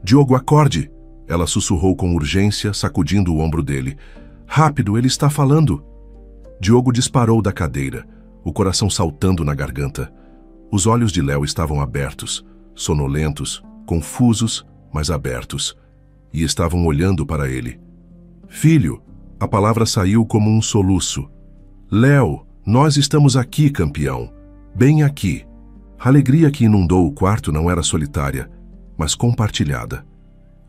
Diogo, acorde! Ela sussurrou com urgência, sacudindo o ombro dele. Rápido, ele está falando! Diogo disparou da cadeira, o coração saltando na garganta. Os olhos de Léo estavam abertos, sonolentos, confusos, mas abertos. E estavam olhando para ele. Filho, a palavra saiu como um soluço. Léo, nós estamos aqui, campeão. Bem aqui. A alegria que inundou o quarto não era solitária, mas compartilhada.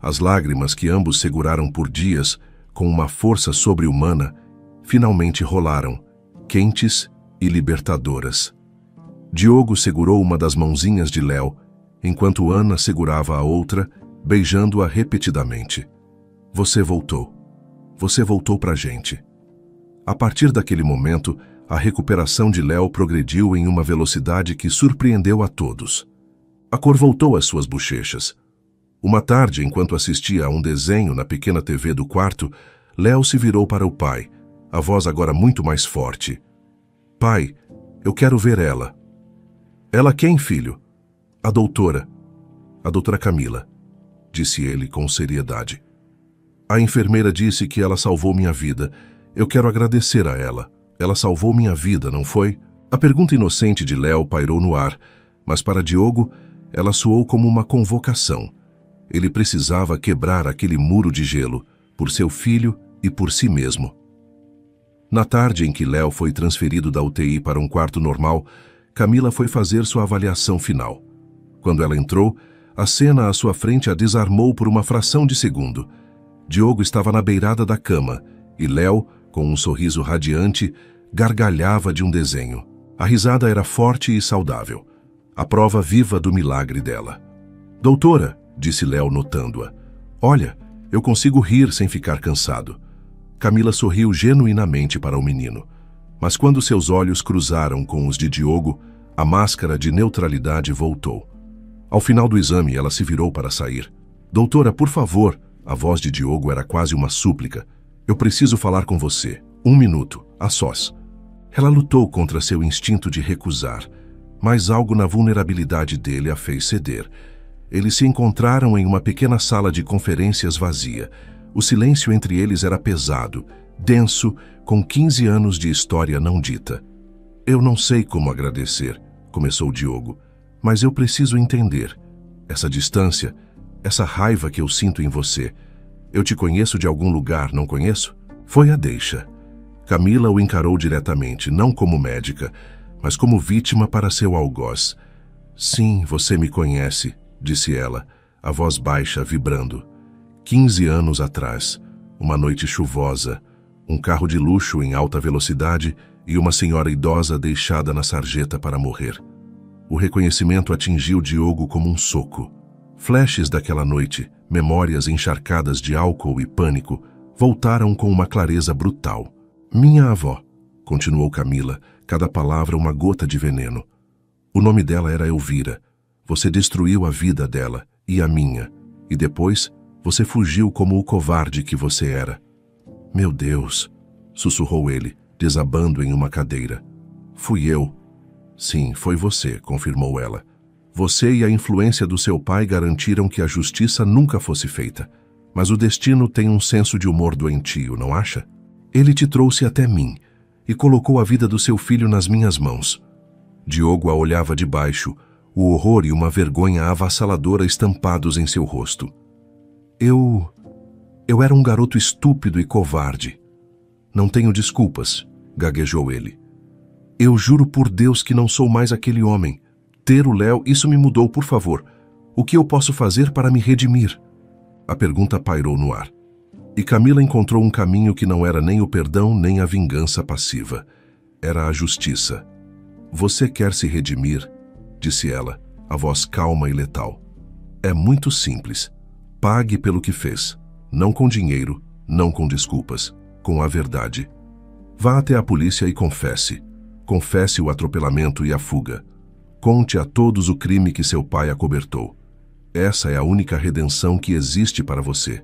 As lágrimas que ambos seguraram por dias, com uma força sobre-humana, finalmente rolaram, quentes e libertadoras. Diogo segurou uma das mãozinhas de Léo, enquanto Ana segurava a outra, beijando-a repetidamente. Você voltou. Você voltou pra gente. A partir daquele momento, a recuperação de Léo progrediu em uma velocidade que surpreendeu a todos. A cor voltou às suas bochechas. Uma tarde, enquanto assistia a um desenho na pequena TV do quarto, Léo se virou para o pai, a voz agora muito mais forte. Pai, eu quero ver ela. Ela quem, filho? A doutora Camila, disse ele com seriedade. A enfermeira disse que ela salvou minha vida. Eu quero agradecer a ela. Ela salvou minha vida, não foi? A pergunta inocente de Léo pairou no ar, mas para Diogo, ela soou como uma convocação. Ele precisava quebrar aquele muro de gelo, por seu filho e por si mesmo. Na tarde em que Léo foi transferido da UTI para um quarto normal, Camila foi fazer sua avaliação final. Quando ela entrou, a cena à sua frente a desarmou por uma fração de segundo. Diogo estava na beirada da cama e Léo, com um sorriso radiante, gargalhava de um desenho. A risada era forte e saudável, a prova viva do milagre dela. Doutora, disse Léo notando-a, olha, eu consigo rir sem ficar cansado. Camila sorriu genuinamente para o menino, mas quando seus olhos cruzaram com os de Diogo, a máscara de neutralidade voltou. Ao final do exame, ela se virou para sair. Doutora, por favor, a voz de Diogo era quase uma súplica. Eu preciso falar com você. 1 minuto, a sós. Ela lutou contra seu instinto de recusar, mas algo na vulnerabilidade dele a fez ceder. Eles se encontraram em uma pequena sala de conferências vazia. O silêncio entre eles era pesado, denso, com 15 anos de história não dita. Eu não sei como agradecer, começou Diogo, mas eu preciso entender. Essa distância, essa raiva que eu sinto em você. Eu te conheço de algum lugar, não conheço? Foi a deixa. Camila o encarou diretamente, não como médica, mas como vítima para seu algoz. Sim, você me conhece, disse ela, a voz baixa vibrando. 15 anos atrás, uma noite chuvosa, um carro de luxo em alta velocidade e uma senhora idosa deixada na sarjeta para morrer. O reconhecimento atingiu Diogo como um soco. Flashes daquela noite, memórias encharcadas de álcool e pânico, voltaram com uma clareza brutal. Minha avó, continuou Camila, cada palavra uma gota de veneno. O nome dela era Elvira. Você destruiu a vida dela e a minha, e depois você fugiu como o covarde que você era. Meu Deus, sussurrou ele, desabando em uma cadeira. Fui eu. Sim, foi você, confirmou ela. Você e a influência do seu pai garantiram que a justiça nunca fosse feita. Mas o destino tem um senso de humor doentio, não acha? Ele te trouxe até mim e colocou a vida do seu filho nas minhas mãos. Diogo a olhava de baixo, o horror e uma vergonha avassaladora estampados em seu rosto. Eu era um garoto estúpido e covarde. Não tenho desculpas, gaguejou ele. Eu juro por Deus que não sou mais aquele homem. Ter o Léo, isso me mudou, por favor. O que eu posso fazer para me redimir? A pergunta pairou no ar. E Camila encontrou um caminho que não era nem o perdão nem a vingança passiva. Era a justiça. Você quer se redimir? Disse ela, a voz calma e letal. É muito simples. Pague pelo que fez. Não com dinheiro, não com desculpas, com a verdade. Vá até a polícia e confesse. Confesse o atropelamento e a fuga. Conte a todos o crime que seu pai acobertou. Essa é a única redenção que existe para você.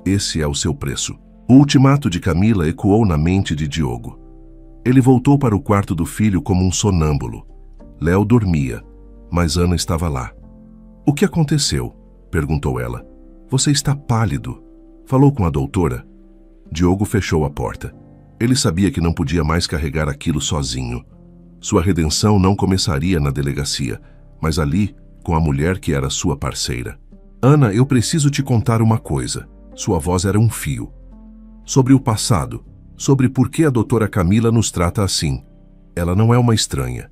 Esse é o seu preço. O ultimato de Camila ecoou na mente de Diogo. Ele voltou para o quarto do filho como um sonâmbulo. Léo dormia, mas Ana estava lá. O que aconteceu? Perguntou ela. Você está pálido. Falou com a doutora? Diogo fechou a porta. Ele sabia que não podia mais carregar aquilo sozinho. Sua redenção não começaria na delegacia, mas ali, com a mulher que era sua parceira. Ana, eu preciso te contar uma coisa. Sua voz era um fio. Sobre o passado, sobre por que a doutora Camila nos trata assim. Ela não é uma estranha.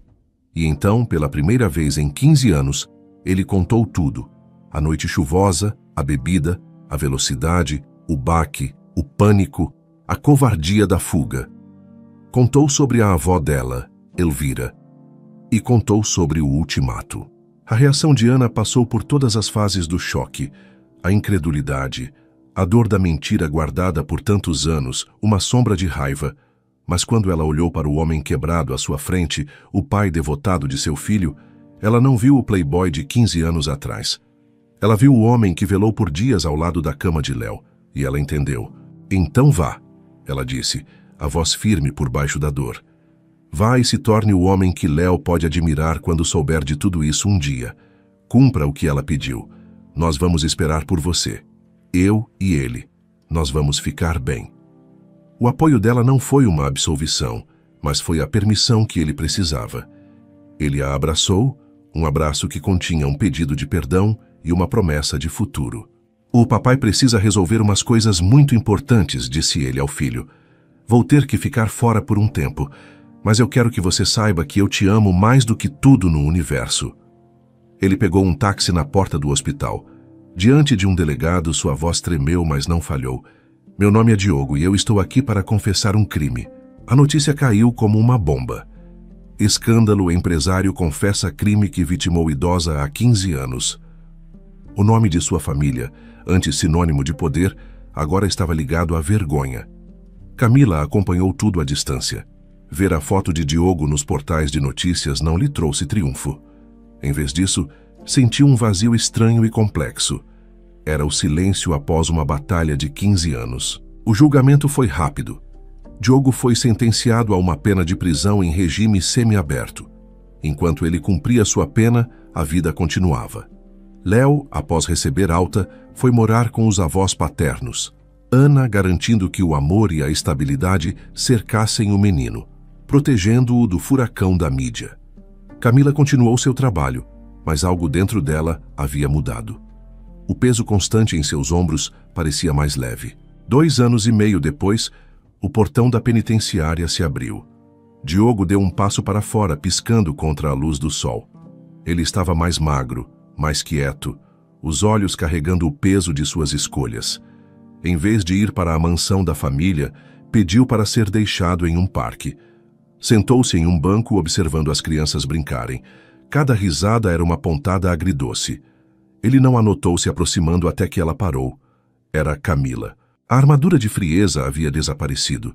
E então, pela primeira vez em 15 anos, ele contou tudo. A noite chuvosa, a bebida, a velocidade, o baque, o pânico, a covardia da fuga. Contou sobre a avó dela, Elvira, e contou sobre o ultimato. A reação de Ana passou por todas as fases do choque, a incredulidade, a dor da mentira guardada por tantos anos, uma sombra de raiva. Mas quando ela olhou para o homem quebrado à sua frente, o pai devotado de seu filho, ela não viu o playboy de 15 anos atrás. Ela viu o homem que velou por dias ao lado da cama de Léo, e ela entendeu. Então vá, ela disse, a voz firme por baixo da dor. Vá e se torne o homem que Léo pode admirar quando souber de tudo isso um dia. Cumpra o que ela pediu. Nós vamos esperar por você. Eu e ele. Nós vamos ficar bem. O apoio dela não foi uma absolvição, mas foi a permissão que ele precisava. Ele a abraçou, um abraço que continha um pedido de perdão e uma promessa de futuro. O papai precisa resolver umas coisas muito importantes, disse ele ao filho. Vou ter que ficar fora por um tempo, mas eu quero que você saiba que eu te amo mais do que tudo no universo. Ele pegou um táxi na porta do hospital. Diante de um delegado, sua voz tremeu, mas não falhou. Meu nome é Diogo e eu estou aqui para confessar um crime. A notícia caiu como uma bomba. Escândalo, empresário confessa crime que vitimou idosa há 15 anos. O nome de sua família, antes sinônimo de poder, agora estava ligado à vergonha. Camila acompanhou tudo à distância. Ver a foto de Diogo nos portais de notícias não lhe trouxe triunfo. Em vez disso, sentiu um vazio estranho e complexo. Era o silêncio após uma batalha de 15 anos. O julgamento foi rápido. Diogo foi sentenciado a uma pena de prisão em regime semiaberto. Enquanto ele cumpria sua pena, a vida continuava. Léo, após receber alta, foi morar com os avós paternos. Ana garantindo que o amor e a estabilidade cercassem o menino, protegendo-o do furacão da mídia. Camila continuou seu trabalho, mas algo dentro dela havia mudado. O peso constante em seus ombros parecia mais leve. 2 anos e meio depois, o portão da penitenciária se abriu. Diogo deu um passo para fora, piscando contra a luz do sol. Ele estava mais magro, mais quieto, os olhos carregando o peso de suas escolhas. Em vez de ir para a mansão da família, pediu para ser deixado em um parque. Sentou-se em um banco observando as crianças brincarem. Cada risada era uma pontada agridoce. Ele não a notou se aproximando até que ela parou. Era Camila. A armadura de frieza havia desaparecido.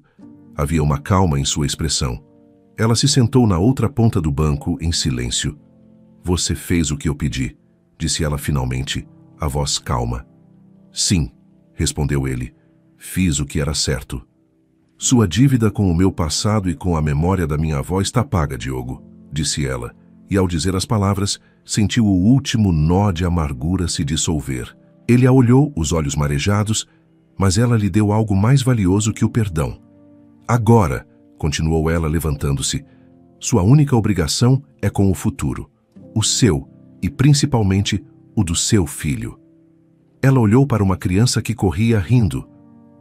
Havia uma calma em sua expressão. Ela se sentou na outra ponta do banco, em silêncio. Você fez o que eu pedi, disse ela finalmente, a voz calma. Sim, respondeu ele. Fiz o que era certo. Sua dívida com o meu passado e com a memória da minha avó está paga, Diogo, disse ela, e ao dizer as palavras, sentiu o último nó de amargura se dissolver. Ele a olhou, os olhos marejados, mas ela lhe deu algo mais valioso que o perdão. Agora, continuou ela levantando-se, sua única obrigação é com o futuro, o seu e principalmente o do seu filho. Ela olhou para uma criança que corria rindo.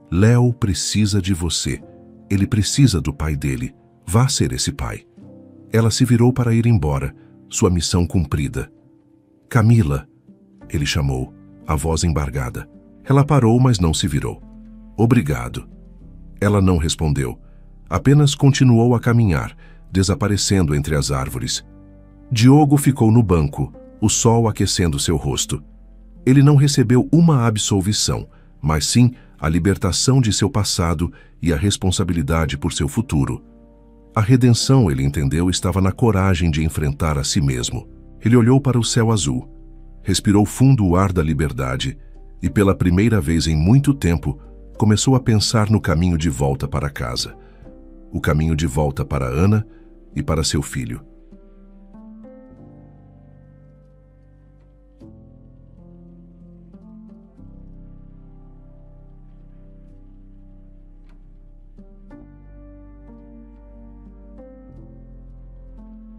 Léo precisa de você. Ele precisa do pai dele. Vá ser esse pai. Ela se virou para ir embora, sua missão cumprida. Camila, ele chamou, a voz embargada. Ela parou, mas não se virou. Obrigado. Ela não respondeu. Apenas continuou a caminhar, desaparecendo entre as árvores. Diogo ficou no banco, o sol aquecendo seu rosto. Ele não recebeu uma absolvição, mas sim a libertação de seu passado e a responsabilidade por seu futuro. A redenção, ele entendeu, estava na coragem de enfrentar a si mesmo. Ele olhou para o céu azul, respirou fundo o ar da liberdade e, pela primeira vez em muito tempo, começou a pensar no caminho de volta para casa. O caminho de volta para Ana e para seu filho.